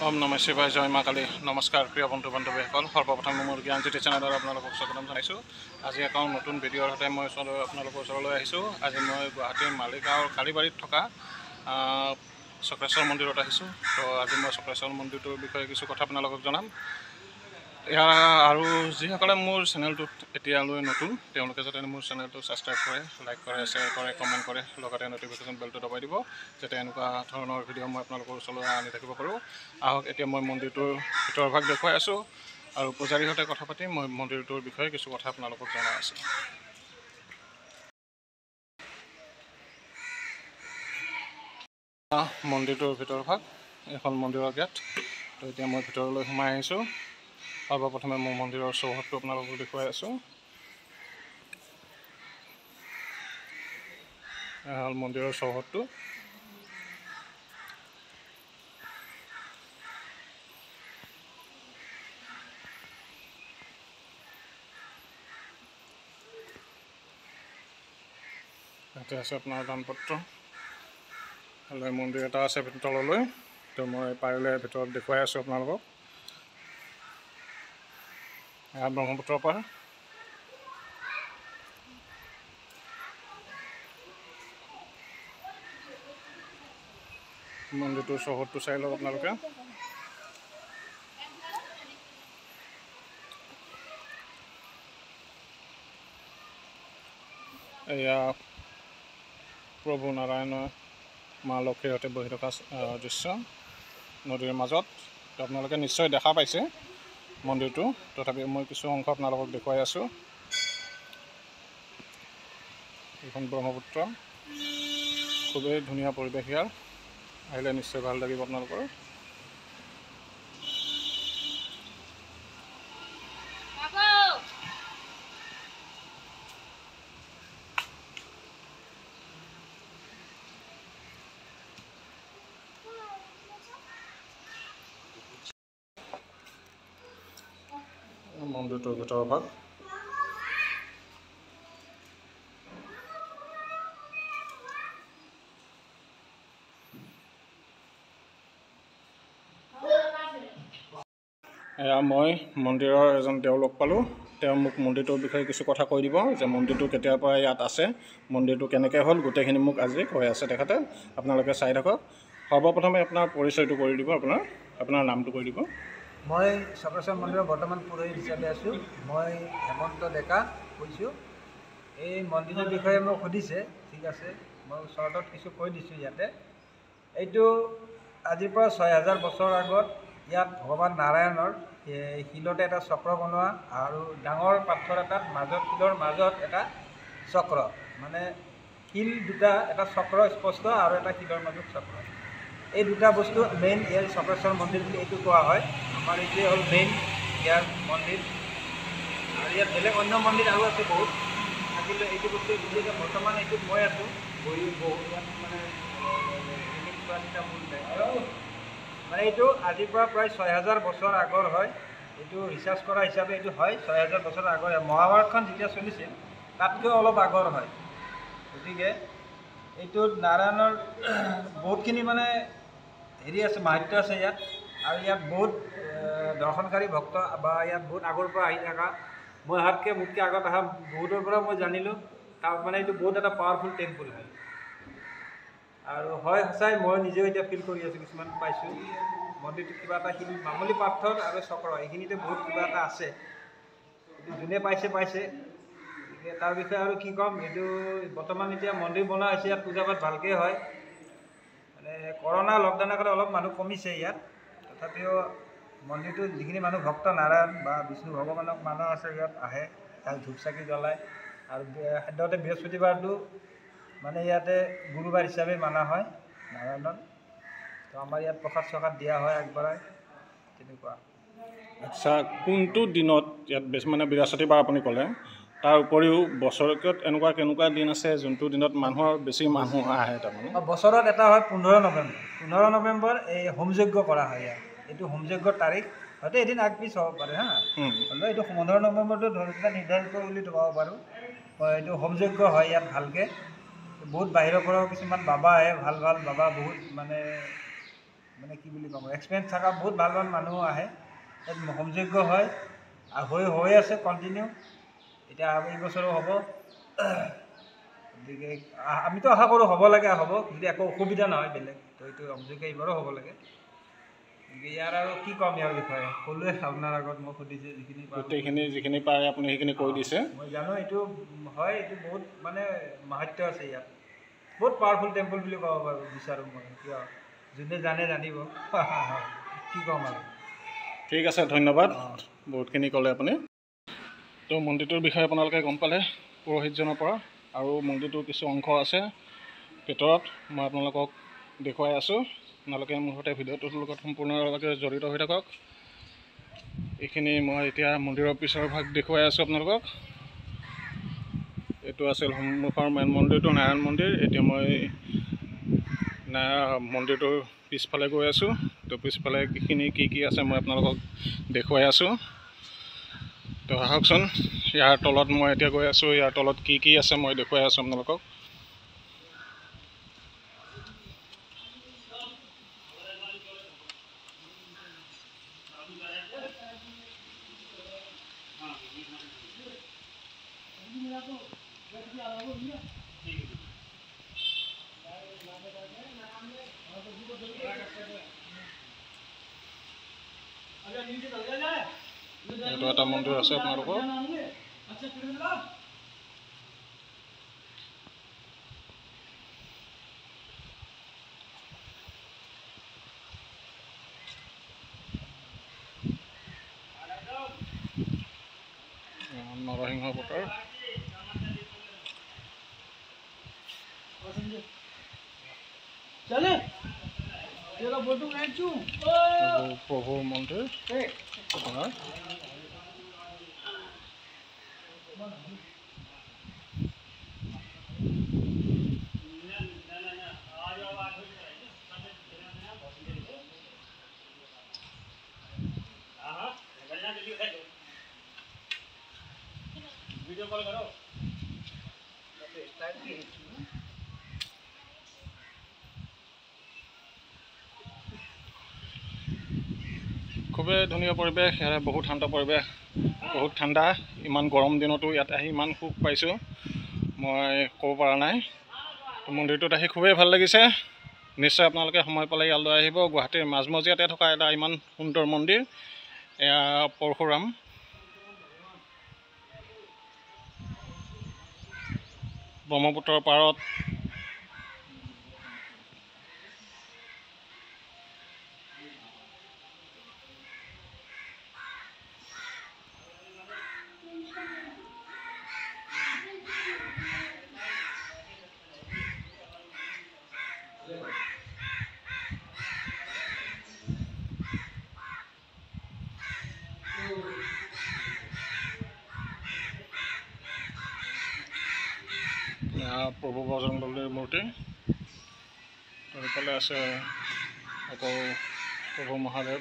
ওম নমঃ শিৱায় জয় মা কালী নমস্কাৰ প্ৰিয় বন্ধু বান্ধৱীসকল সৰ্বপ্ৰথম মোৰ জ্ঞানজ্যোতি চেনেলত আপোনালোকক স্বাগতম জনাইছোঁ। আজি এখন নতুন ভিডিঅ'ৰ সৈতে মই আপোনালোকৰ ওচৰলৈ আহিছোঁ। আজি মই গুৱাহাটীৰ মালিগাঁৱৰ কালীবাৰীত থকা চক্ৰেশ্বৰ মন্দিৰত আহিছোঁ। তো আজি মই চক্ৰেশ্বৰ মন্দিৰটোৰ বিষয়ে কিছু কথা আপোনালোকক জনাম। আৰু যিসকলে মোৰ চেনেলটোত এতিয়ালৈ নতুন তেওঁলোকে যাতে মোৰ চেনেলটো ছাবস্ক্ৰাইব কৰে, লাইক কৰে, শ্বেয়াৰ কৰে, কমেণ্ট কৰে, লগতে ন'টিফিকেশ্যন বেলটো দবাই দিব যাতে এনেকুৱা ধৰণৰ ভিডিঅ' মই আপোনালোকৰ ওচৰলৈ আনি থাকিব পাৰোঁ। আহক এতিয়া মই মন্দিৰটোৰ ভিতৰভাগ দেখুৱাই আছোঁ আৰু পূজাৰীৰ সৈতে কথা পাতি মই মন্দিৰটোৰ বিষয়ে কিছু কথা আপোনালোকক জনাই আছোঁ। মন্দিৰটোৰ ভিতৰভাগ এখন মন্দিৰৰ গেট। তো এতিয়া মই ভিতৰলৈ সোমাই আহিছোঁ। সৰ্বপ্ৰথমে মোৰ মন্দিৰৰ চৌহদটো আপোনালোকক দেখুৱাই আছোঁ। হ'ল মন্দিৰৰ চৌহদটো। ইয়াতে আছে আপোনাৰ দানপত্ৰ। মন্দিৰ এটা আছে তললৈ। তো মই পাৰিলে ভিতৰত দেখুৱাই আছোঁ আপোনালোকক। এয়া ব্ৰহ্মপুত্ৰৰ পাৰ। মন্দিৰটোৰ চৌহদটো চাই লওক আপোনালোকে। এয়া প্ৰভু নাৰায়ণ মা লক্ষ্মীৰ সৈতে বহি থকা দৃশ্য নদীৰ মাজত। আপোনালোকে নিশ্চয় দেখা পাইছে মন্দিৰটো, তথাপিও মই কিছু অংশ আপোনালোকক দেখুৱাই আছোঁ। এইখন ব্ৰহ্মপুত্ৰ, খুবেই ধুনীয়া পৰিৱেশ ইয়াৰ। আহিলে নিশ্চয় ভাল লাগিব আপোনালোকৰ। মন্দিৰটোৰ ভিতৰৰ ভাগ। এয়া মই মন্দিৰৰ এজন দেউলক পালোঁ। তেওঁ মোক মন্দিৰটোৰ বিষয়ে কিছু কথা কৈ দিব যে মন্দিৰটো কেতিয়াৰ পৰা ইয়াত আছে, মন্দিৰটো কেনেকৈ হ'ল, গোটেইখিনি মোক আজি কৈ আছে তেখেতে। আপোনালোকে চাই থাকক। সৰ্বপ্ৰথমে আপোনাৰ পৰিচয়টো কৰি দিব, আপোনাৰ নামটো কৈ দিব। মই চক্ৰেশ্বৰ মন্দিৰৰ বৰ্তমান পুৰোহিত হিচাপে আছোঁ। মই হেমন্ত ডেকা কৈছোঁ। এই মন্দিৰৰ বিষয়ে মোক সুধিছে, ঠিক আছে, মই চৰ্টত কিছু কৈ দিছোঁ ইয়াতে। এইটো আজিৰ পৰা ৬,০০০ বছৰ আগত ইয়াত ভগৱান নাৰায়ণৰ শিলতে এটা চক্ৰ বনোৱা আৰু ডাঙৰ পাথৰ এটাত শিলৰ মাজত এটা চক্ৰ, মানে শিল দুটা, এটা চক্ৰ স্পষ্ট আৰু এটা শিলৰ মাজত চক্ৰ। এই দুটা বস্তু মেইন ইয়াৰ চক্ৰেশ্বৰ মন্দিৰ বুলি এইটো কোৱা হয়। আমাৰ এইটোৱে হ'ল মেইন ইয়াৰ মন্দিৰ। আৰু ইয়াত বেলেগ অন্য মন্দিৰ আৰু আছে বহুত, থাকিলে এইটো বস্তু বিশেষকৈ বৰ্তমান এইটোত মই আছোঁ বহুত ইয়াত মানে মানে এইটো আজিৰ পৰা প্ৰায় ৬,০০০ বছৰ আগৰ হয়। এইটো ৰিচাৰ্চ কৰা হিচাপে এইটো হয় ৬,০০০ বছৰ আগৰ। মহাভাৰতখন যেতিয়া চলিছিল তাতকৈ অলপ আগৰ হয়। গতিকে এইটোত নাৰায়ণৰ বহুতখিনি মানে হেৰি আছে, মাহাত্য আছে ইয়াত। আৰু ইয়াত বহুত দৰ্শনকাৰী ভক্ত বা ইয়াত বহুত আগৰ পৰা আহি থকা, মই মোতকৈ আগত অহা বহুতৰ পৰা মই জানিলোঁ। তাৰ মানে এইটো বহুত এটা পাৱাৰফুল টেম্পল হয়। আৰু হয় সঁচাই মই নিজেও এতিয়া ফিল কৰি আছোঁ, কিছুমান পাইছোঁ মন্দিৰটোত কিবা এটা শিল, মামুলি পাথৰ আৰু চক্ৰ, এইখিনিতে বহুত কিবা এটা আছে। যোনে পাইছে গতিকে তাৰ বিষয়ে আৰু কি ক'ম। এইটো বৰ্তমান এতিয়া মন্দিৰ বনোৱা হৈছে, ইয়াত পূজা পাঠ ভালকৈ হয়। মানে কৰোণা লকডাউনৰ কাৰণে অলপ মানুহ কমিছে ইয়াত, তথাপিও মন্দিৰটোত যিখিনি মানুহ ভক্ত নাৰায়ণ বা বিষ্ণু ভগৱানক মানুহ আছে ইয়াত আহে, তাত ধূপ চাকি জ্বলায়। আৰু সাধাৰণতে বৃহস্পতিবাৰটো মানে ইয়াতে গুৰুবাৰ হিচাপে মানা হয় নাৰায়ণৰ। তো আমাৰ ইয়াত প্ৰসাদ চসাদ দিয়া হয় আগবঢ়াই, তেনেকুৱা। আচ্ছা, কোনটো দিনত ইয়াত বেছি মানে বৃহস্পতিবাৰ আপুনি ক'লে, তাৰ উপৰিও বছৰেকত এনেকুৱা কেনেকুৱা দিন আছে যোনটো দিনত মানুহৰ বেছি মানুহ আহে? তাৰমানে বছৰত এটা হয় 15 নৱেম্বৰ। 15 নৱেম্বৰ এই হোমযজ্ঞ কৰা হয় ইয়াত। এইটো হোমযজ্ঞৰ তাৰিখ, হয়তো এদিন আগপিছ হ'ব পাৰে হা, হ'লেও এইটো 15 নৱেম্বৰটো ধৰি পেলাই নিৰ্ধাৰিত বুলি ক'ব পাৰোঁ। এইটো হোমযজ্ঞ হয় ইয়াত ভালকৈ। বহুত বাহিৰৰ পৰাও কিছুমান বাবা আহে, ভাল ভাল বাবা, বহুত মানে মানে কি বুলি ক'ম এক্সপিৰিয়েঞ্চ থকা বহুত ভাল ভাল মানুহ আহে ইয়াত হোমযজ্ঞ হয় আৰু হৈ আছে কণ্টিনিউ এতিয়া এই বছৰো হ'ব গতিকে আমিতো আশা কৰোঁ হ'ব লাগে হ'ব যদি একো অসুবিধা নহয় বেলেগ তো এইটো হোমযজ্ঞ এইবাৰো হ'ব লাগে গতিকে ইয়াৰ আৰু কি ক'ম ইয়াৰ বিষয়ে ক'লোৱে আপোনাৰ আগত মই সুধিছে যিখিনি পাৰে আপুনি সেইখিনি কৈ দিছে মই জানো এইটো হয় এইটো বহুত মানে মাহাত্য আছে ইয়াত বহুত পাৱাৰফুল টেম্পল বুলি ক'ব পাৰোঁ বিচাৰোঁ মই কিয় যোনে জানে জানিব কি ক'ম আৰু ঠিক আছে ধন্যবাদ বহুতখিনি ক'লে আপুনি তো মন্দিৰটোৰ বিষয়ে আপোনালোকে গম পালে পুৰোহিতজনৰ পৰা আৰু মন্দিৰটোৰ কিছু অংশ আছে ভিতৰত মই আপোনালোকক দেখুৱাই আছোঁ আপোনালোকে মোৰ সৈতে ভিডিঅ'টোৰ লগত সম্পূৰ্ণভাৱে জড়িত হৈ থাকক এইখিনি মই এতিয়া মন্দিৰৰ পিছৰ ভাগ দেখুৱাই আছোঁ আপোনালোকক এইটো আছিল সন্মুখৰ মেইন মন্দিৰটো নাৰায়ণ মন্দিৰ এতিয়া মই মন্দিৰটোৰ পিছফালে গৈ আছোঁ তো পিছফালে কি আছে মই আপোনালোকক দেখুৱাই আছোঁ তো আহকচোন ইয়াৰ তলত মই এতিয়া গৈ আছোঁ ইয়াৰ তলত কি আছে মই দেখুৱাই আছোঁ আপোনালোকক এইটো এটা মন্দিৰ আছে আপোনালোকৰ নৰসিংহ অৱতাৰ প্ৰভুৰ মন্দিৰ वीडियो कॉल करो খুবেই ধুনীয়া পৰিৱেশ ইয়াৰে বহুত শান্ত পৰিৱেশ বহুত ঠাণ্ডা ইমান গৰম দিনতো ইয়াত আহি ইমান সুখ পাইছোঁ মই ক'ব পৰা নাই তো মন্দিৰটোত আহি খুবেই ভাল লাগিছে নিশ্চয় আপোনালোকে সময় পালে ইয়ালৈ আহিব গুৱাহাটীৰ মাজমজিয়াতে থকা এটা ইমান সুন্দৰ মন্দিৰ এয়া পৰশুৰাম ব্ৰহ্মপুত্ৰৰ পাৰত প্ৰভু বজৰংবলীৰ মূৰ্তি সেইফালে আছে আকৌ প্ৰভু মহাদেৱ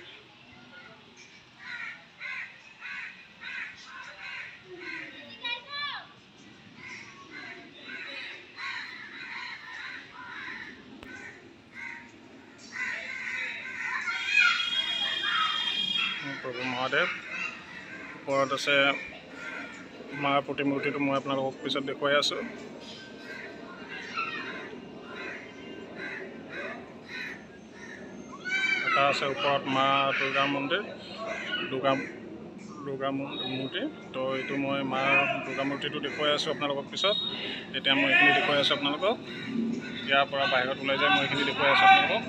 ওপৰত আছে মাৰ প্ৰতিমূৰ্তিটো মই আপোনালোকক পিছত দেখুৱাই আছোঁ এটা আছে ওপৰত মা দুৰ্গা মন্দিৰ দুৰ্গা মূৰ্তি তো এইটো মই মাৰ দুৰ্গা মূৰ্তিটো দেখুৱাই আছোঁ আপোনালোকক পিছত এতিয়া মই এইখিনি দেখুৱাই আছোঁ আপোনালোকক ইয়াৰ পৰা বাহিৰত ওলাই যায় মই এইখিনি দেখুৱাই আছোঁ আপোনালোকক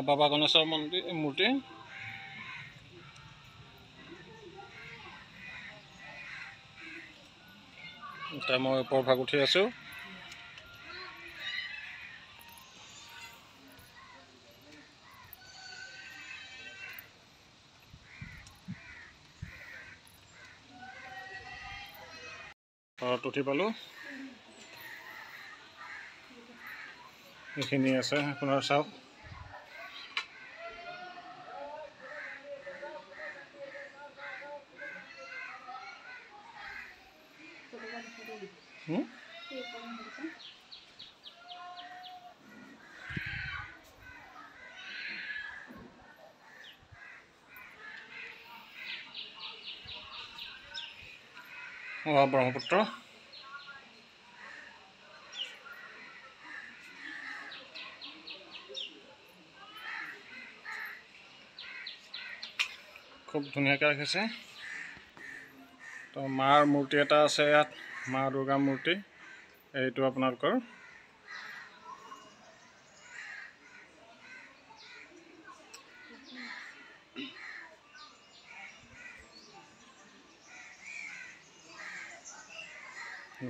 বাবা গণেশৰ মূৰ্তি এতিয়া মই ওপৰ ভাগ উঠি আছোঁ উঠি পালোঁ। এইখিনি আছে আপোনাৰ চাওক। ব্ৰহ্মপুত্ৰ খুব ধুনীয়াকৈ ৰাখিছে। তো মাৰ মূৰ্তি এটা আছে ইয়াত, মা দুৰ্গা মূৰ্তি। এইটো আপোনালোকৰ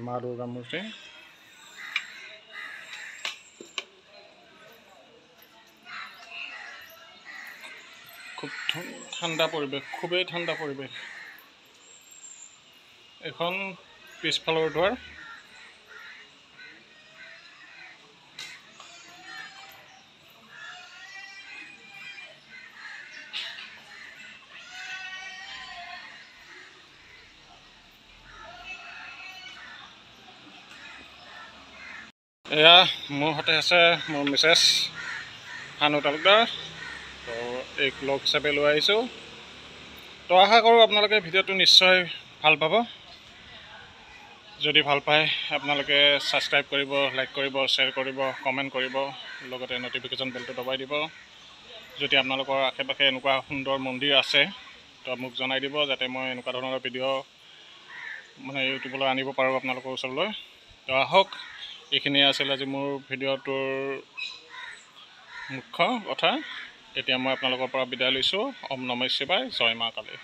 মা দুৰ্গা মূৰ্তি। খুব ঠাণ্ডা পৰিৱেশ, খুবেই ঠাণ্ডা পৰিৱেশ। এখন পিছফালৰ দুৱাৰ। এয়া মোৰ সৈতে আছে মোৰ মিছেছ হানু তালুকদাৰ। তো এক লগ হিচাপে লৈ আহিছোঁ। তো আশা কৰোঁ আপোনালোকে ভিডিঅ'টো নিশ্চয় ভাল পাব। যদি ভাল পায় আপোনালোকে ছাবস্ক্ৰাইব কৰিব, লাইক কৰিব, শ্বেয়াৰ কৰিব, কমেণ্ট কৰিব, লগতে ন'টিফিকেশ্যন বেলটো দবাই দিব। যদি আপোনালোকৰ আশে পাশে এনেকুৱা সুন্দৰ মন্দিৰ আছে তো মোক জনাই দিব, যাতে মই এনেকুৱা ধৰণৰ ভিডিঅ' ইউটিউবলৈ আনিব পাৰোঁ আপোনালোকৰ ওচৰলৈ। তো আহক, এইখিনিয়ে আছিল আজি মোৰ ভিডিঅ'টোৰ মুখ্য কথা। এতিয়া মই আপোনালোকৰ পৰা বিদায় লৈছোঁ। ওম নমঃ শিৱায়, জয় মা কালী।